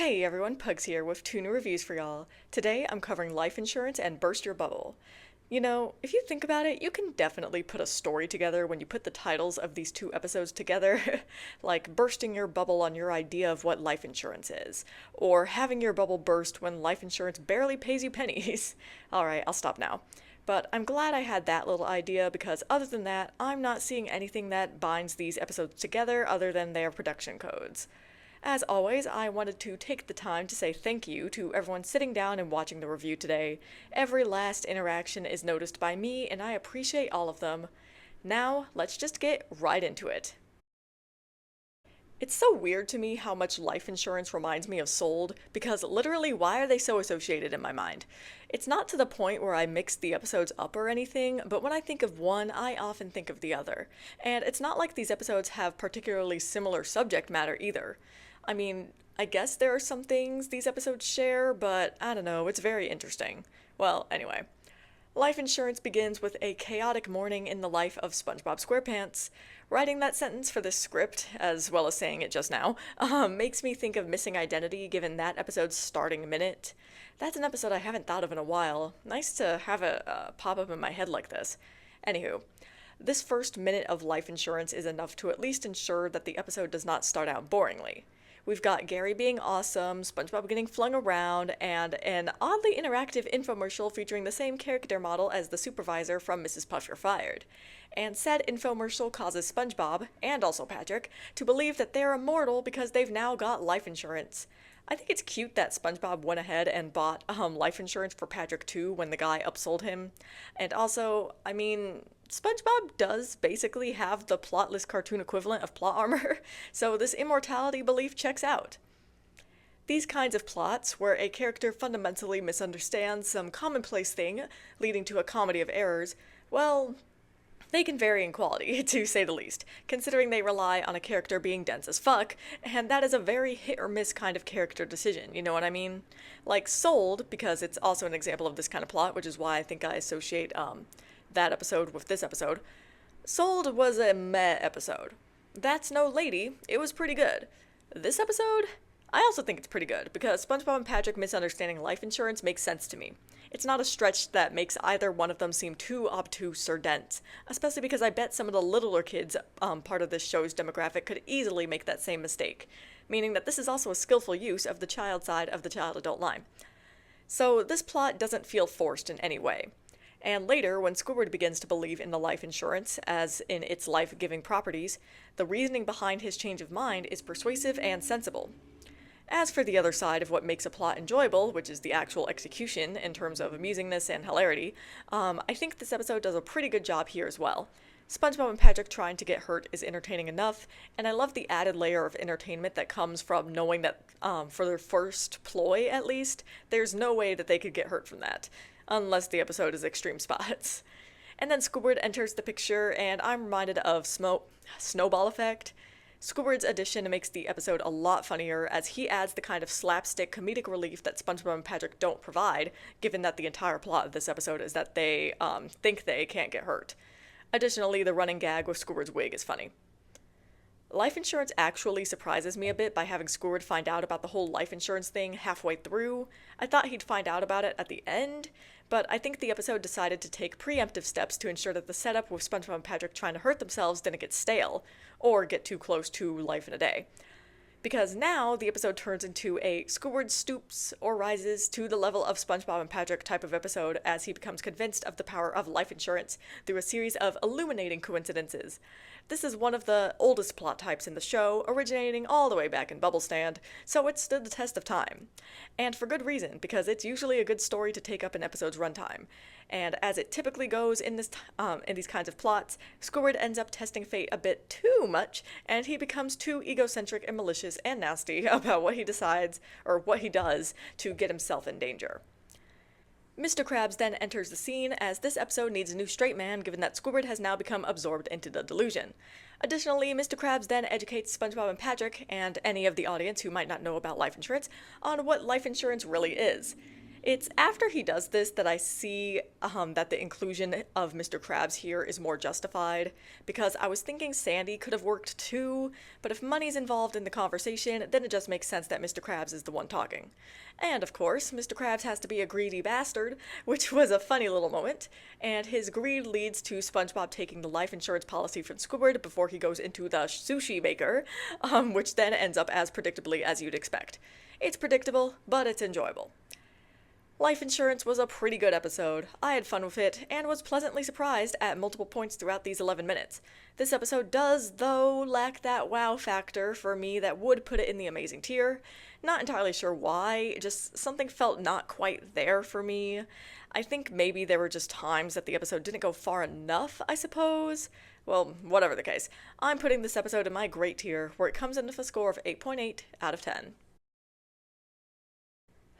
Hey everyone, Pugs here with two new reviews for y'all. Today I'm covering life insurance and Burst Your Bubble. You know, if you think about it, you can definitely put a story together when you put the titles of these two episodes together, like bursting your bubble on your idea of what life insurance is, or having your bubble burst when life insurance barely pays you pennies. Alright, I'll stop now. But I'm glad I had that little idea because other than that, I'm not seeing anything that binds these episodes together other than their production codes. As always, I wanted to take the time to say thank you to everyone sitting down and watching the review today. Every last interaction is noticed by me, and I appreciate all of them. Now, let's just get right into it. It's so weird to me how much life insurance reminds me of Sold, because literally, why are they so associated in my mind? It's not to the point where I mix the episodes up or anything, but when I think of one, I often think of the other. And it's not like these episodes have particularly similar subject matter either. I mean, I guess there are some things these episodes share, but I don't know, it's very interesting. Well, anyway. Life insurance begins with a chaotic morning in the life of SpongeBob SquarePants. Writing that sentence for this script, as well as saying it just now, makes me think of Missing Identity given that episode's starting minute. That's an episode I haven't thought of in a while. Nice to have it pop up in my head like this. Anywho, this first minute of life insurance is enough to at least ensure that the episode does not start out boringly. We've got Gary being awesome, SpongeBob getting flung around, and an oddly interactive infomercial featuring the same character model as the supervisor from Mrs. Puff You're Fired. And said infomercial causes SpongeBob, and also Patrick, to believe that they're immortal because they've now got life insurance. I think it's cute that SpongeBob went ahead and bought life insurance for Patrick too when the guy upsold him. And also, I mean, SpongeBob does basically have the plotless cartoon equivalent of plot armor, so this immortality belief checks out. These kinds of plots, where a character fundamentally misunderstands some commonplace thing, leading to a comedy of errors, well, they can vary in quality, to say the least, considering they rely on a character being dense as fuck, and that is a very hit or miss kind of character decision, you know what I mean? Like Sold, because it's also an example of this kind of plot, which is why I think I associate that episode with this episode. Sold was a meh episode. That's No Lady, it was pretty good. This episode? I also think it's pretty good, because SpongeBob and Patrick misunderstanding life insurance makes sense to me. It's not a stretch that makes either one of them seem too obtuse or dense, especially because I bet some of the littler kids part of this show's demographic could easily make that same mistake, meaning that this is also a skillful use of the child side of the child-adult line. So this plot doesn't feel forced in any way. And later, when Squidward begins to believe in the life insurance, as in its life-giving properties, the reasoning behind his change of mind is persuasive and sensible. As for the other side of what makes a plot enjoyable, which is the actual execution in terms of amusingness and hilarity, I think this episode does a pretty good job here as well. SpongeBob and Patrick trying to get hurt is entertaining enough, and I love the added layer of entertainment that comes from knowing that, for their first ploy at least, there's no way that they could get hurt from that, unless the episode is extreme spots. And then Squidward enters the picture, and I'm reminded of Snowball Effect. Squidward's addition makes the episode a lot funnier, as he adds the kind of slapstick comedic relief that SpongeBob and Patrick don't provide, given that the entire plot of this episode is that they think they can't get hurt. Additionally, the running gag with Squidward's wig is funny. Life insurance actually surprises me a bit by having Squidward find out about the whole life insurance thing halfway through. I thought he'd find out about it at the end, but I think the episode decided to take preemptive steps to ensure that the setup with SpongeBob and Patrick trying to hurt themselves didn't get stale, or get too close to Life in a Day. Because now the episode turns into a Squidward stoops or rises to the level of SpongeBob and Patrick type of episode as he becomes convinced of the power of life insurance through a series of illuminating coincidences. This is one of the oldest plot types in the show, originating all the way back in Bubble Stand, so it stood the test of time. And for good reason, because it's usually a good story to take up an episode's runtime. And as it typically goes in these kinds of plots, Squidward ends up testing fate a bit too much, and he becomes too egocentric and malicious and nasty about what he decides, or what he does, to get himself in danger. Mr. Krabs then enters the scene, as this episode needs a new straight man given that Squidward has now become absorbed into the delusion. Additionally, Mr. Krabs then educates SpongeBob and Patrick, and any of the audience who might not know about life insurance, on what life insurance really is. It's after he does this that I see that the inclusion of Mr. Krabs here is more justified, because I was thinking Sandy could have worked too, but if money's involved in the conversation, then it just makes sense that Mr. Krabs is the one talking. And of course, Mr. Krabs has to be a greedy bastard, which was a funny little moment, and his greed leads to SpongeBob taking the life insurance policy from Squidward before he goes into the sushi maker, which then ends up as predictably as you'd expect. It's predictable, but it's enjoyable. Life Insurance was a pretty good episode. I had fun with it, and was pleasantly surprised at multiple points throughout these 11 minutes. This episode does, though, lack that wow factor for me that would put it in the amazing tier. Not entirely sure why, just something felt not quite there for me. I think maybe there were just times that the episode didn't go far enough, I suppose. Well, whatever the case, I'm putting this episode in my great tier, where it comes in with a score of 8.8 out of 10.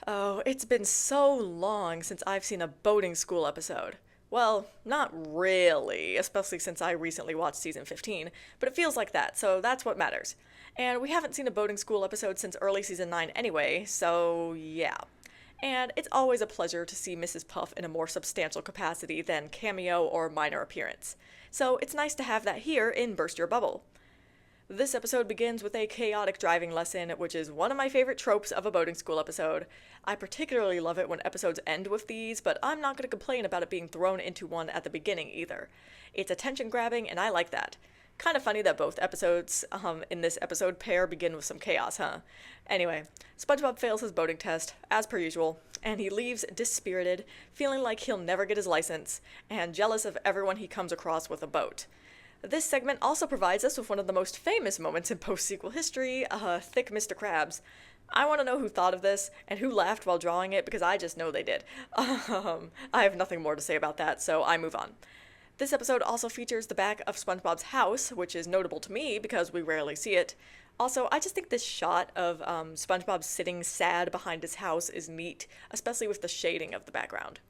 Oh, it's been so long since I've seen a boating school episode. Well, not really, especially since I recently watched season 15, but it feels like that, so that's what matters. And we haven't seen a boating school episode since early season 9 anyway, so yeah. And it's always a pleasure to see Mrs. Puff in a more substantial capacity than cameo or minor appearance. So it's nice to have that here in Burst Your Bubble. This episode begins with a chaotic driving lesson, which is one of my favorite tropes of a boating school episode. I particularly love it when episodes end with these, but I'm not going to complain about it being thrown into one at the beginning either. It's attention grabbing, and I like that. Kind of funny that both episodes in this episode pair begin with some chaos, huh? Anyway, SpongeBob fails his boating test, as per usual, and he leaves dispirited, feeling like he'll never get his license, and jealous of everyone he comes across with a boat. This segment also provides us with one of the most famous moments in post-sequel history, Thick Mr. Krabs. I want to know who thought of this, and who laughed while drawing it, because I just know they did. I have nothing more to say about that, so I move on. This episode also features the back of SpongeBob's house, which is notable to me because we rarely see it. Also, I just think this shot of SpongeBob sitting sad behind his house is neat, especially with the shading of the background.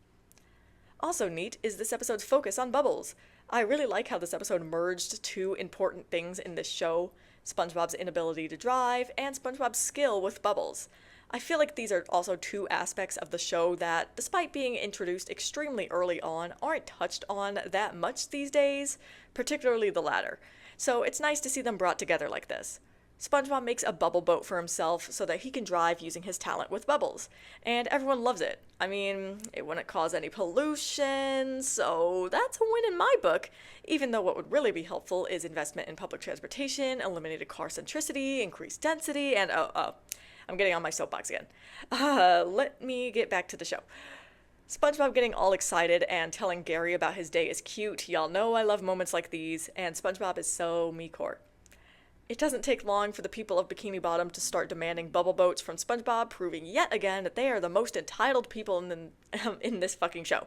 Also neat is this episode's focus on Bubbles. I really like how this episode merged two important things in this show, SpongeBob's inability to drive and SpongeBob's skill with Bubbles. I feel like these are also two aspects of the show that, despite being introduced extremely early on, aren't touched on that much these days, particularly the latter. So it's nice to see them brought together like this. SpongeBob makes a bubble boat for himself so that he can drive using his talent with bubbles, and everyone loves it. I mean, it wouldn't cause any pollution, so that's a win in my book, even though what would really be helpful is investment in public transportation, eliminated car centricity, increased density, and I'm getting on my soapbox again. Let me get back to the show. SpongeBob getting all excited and telling Gary about his day is cute. Y'all know I love moments like these, and SpongeBob is so me-core. It doesn't take long for the people of Bikini Bottom to start demanding bubble boats from SpongeBob, proving yet again that they are the most entitled people in this fucking show.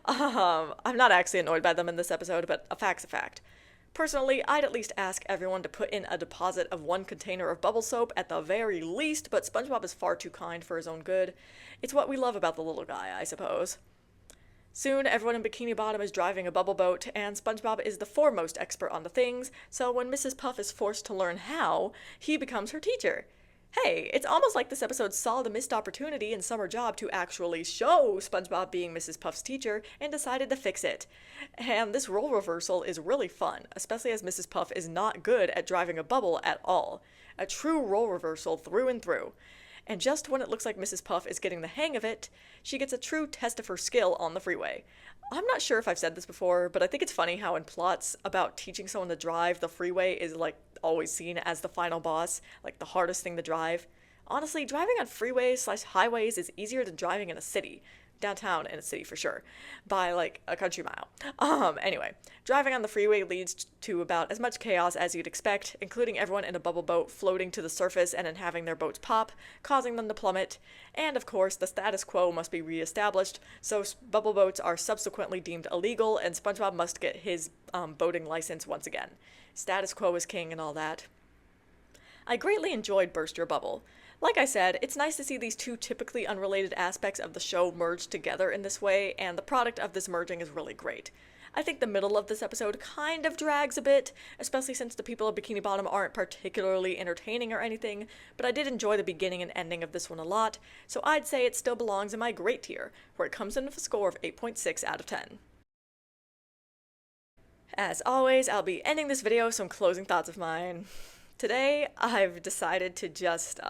I'm not actually annoyed by them in this episode, but a fact's a fact. Personally, I'd at least ask everyone to put in a deposit of 1 container of bubble soap at the very least, but SpongeBob is far too kind for his own good. It's what we love about the little guy, I suppose. Soon, everyone in Bikini Bottom is driving a bubble boat, and SpongeBob is the foremost expert on the things, so when Mrs. Puff is forced to learn how, he becomes her teacher. Hey, it's almost like this episode saw the missed opportunity in Summer Job to actually show SpongeBob being Mrs. Puff's teacher and decided to fix it. And this role reversal is really fun, especially as Mrs. Puff is not good at driving a bubble at all. A true role reversal through and through. And just when it looks like Mrs. Puff is getting the hang of it, she gets a true test of her skill on the freeway. I'm not sure if I've said this before, but I think it's funny how in plots about teaching someone to drive, the freeway is like always seen as the final boss, like the hardest thing to drive. Honestly, driving on freeways/highways is easier than driving in a city. Downtown in a city for sure, by like a country mile. Anyway, driving on the freeway leads to about as much chaos as you'd expect, including everyone in a bubble boat floating to the surface and then having their boats pop, causing them to plummet. And of course, the status quo must be reestablished, so bubble boats are subsequently deemed illegal, and SpongeBob must get his boating license once again. Status quo is king and all that. I greatly enjoyed Burst Your Bubble. Like I said, it's nice to see these two typically unrelated aspects of the show merged together in this way, and the product of this merging is really great. I think the middle of this episode kind of drags a bit, especially since the people of Bikini Bottom aren't particularly entertaining or anything, but I did enjoy the beginning and ending of this one a lot, so I'd say it still belongs in my great tier, where it comes in with a score of 8.6 out of 10. As always, I'll be ending this video with some closing thoughts of mine. Today, I've decided to just,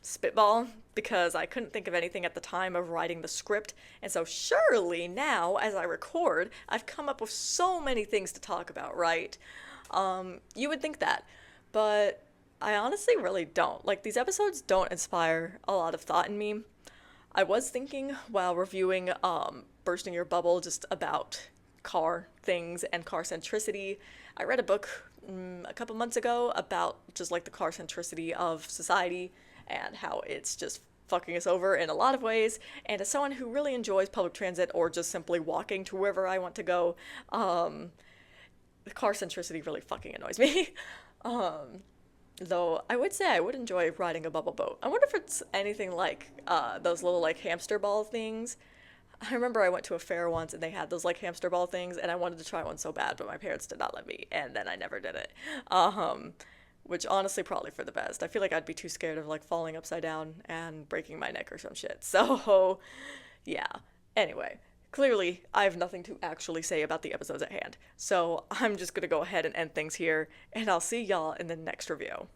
spitball because I couldn't think of anything at the time of writing the script, and so surely now, as I record, I've come up with so many things to talk about, right? You would think that, but I honestly really don't. Like, these episodes don't inspire a lot of thought in me. I was thinking while reviewing Bursting Your Bubble just about car things and car centricity. I read a book a couple months ago about just like the car centricity of society and how it's just fucking us over in a lot of ways. And as someone who really enjoys public transit or just simply walking to wherever I want to go, the car centricity really fucking annoys me. Though I would say I would enjoy riding a bubble boat. I wonder if it's anything like those little like hamster ball things. I remember I went to a fair once and they had those like hamster ball things and I wanted to try one so bad, but my parents did not let me, and then I never did it. Which honestly probably for the best. I feel like I'd be too scared of like falling upside down and breaking my neck or some shit. So, yeah. Anyway, clearly I have nothing to actually say about the episodes at hand. So I'm just gonna go ahead and end things here, and I'll see y'all in the next review.